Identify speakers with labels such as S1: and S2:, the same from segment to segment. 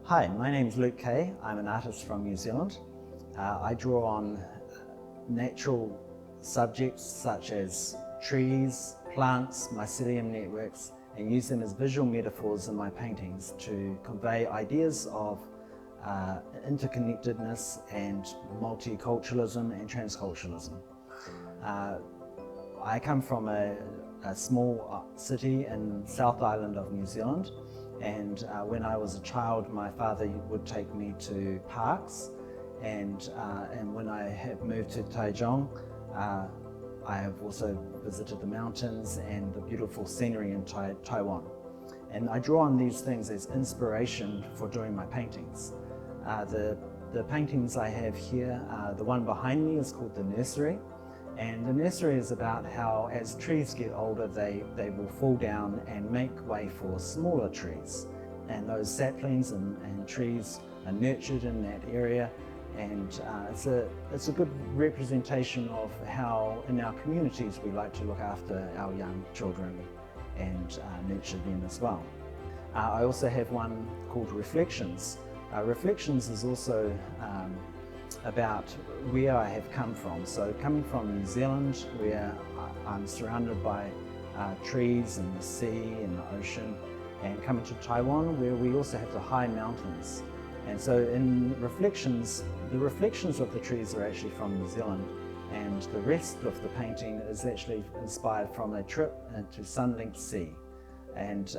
S1: Hi, my name is Luke Kay. I'm an artist from New Zealand. I draw on natural subjects such as trees, plants, mycelium networks, and use them as visual metaphors in my paintings to convey ideas of interconnectedness and multiculturalism and transculturalism. I come from a small city in South Island of New Zealand, and when I was a child my father would take me to parks, and when I have moved to Taichung I have also visited the mountains and the beautiful scenery in Taiwan. And I draw on these things as inspiration for doing my paintings. The paintings I have here, the one behind me is called The Nursery. And the nursery is about how as trees get older they will fall down and make way for smaller trees. And those saplings and trees are nurtured in that area. And it's a good representation of how in our communities we like to look after our young children and nurture them as well. I also have one called Reflections. Reflections is also about where I have come from. So coming from New Zealand, where I'm surrounded by trees and the sea and the ocean, and coming to Taiwan, where we also have the high mountains. And so in Reflections, the reflections of the trees are actually from New Zealand, and the rest of the painting is actually inspired from a trip into Sunlinked Sea. And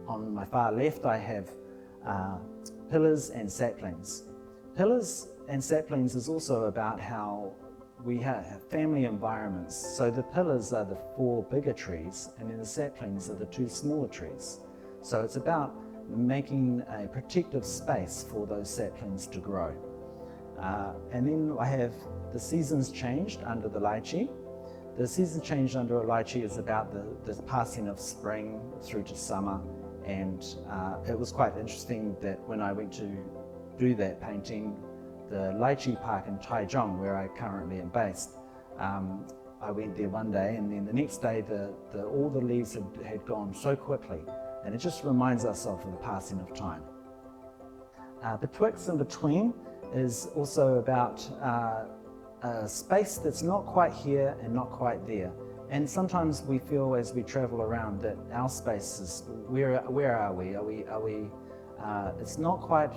S1: on my far left I have pillars and saplings. Pillars and saplings is also about how we have family environments. So the pillars are the 4 bigger trees, and then the saplings are the 2 smaller trees. So it's about making a protective space for those saplings to grow. And then I have the seasons changed under the lychee. The season changed under a lychee is about the passing of spring through to summer. And it was quite interesting that when I went to do that painting, the lychee park in Taichung, where I currently am based, I went there one day, and then the next day all the leaves had gone so quickly, and it just reminds us of the passing of time. Betwixt and between is also about a space that's not quite here and not quite there. And sometimes we feel as we travel around that our space is, where are we? It's not quite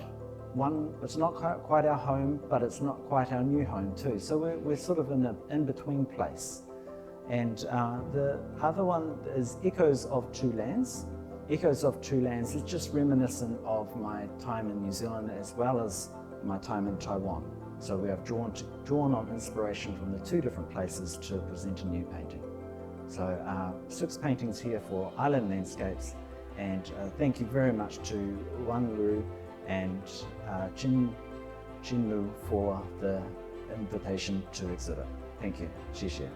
S1: our home, but it's not quite our new home too. So we're sort of in an in-between place. And the other one is Echoes of Two Lands. Echoes of Two Lands is just reminiscent of my time in New Zealand as well as my time in Taiwan. So we have drawn on inspiration from the 2 different places to present a new painting. So 6 paintings here for island landscapes, and thank you very much to Wanru and Jinlu for the invitation to exhibit. Thank you. 谢谢.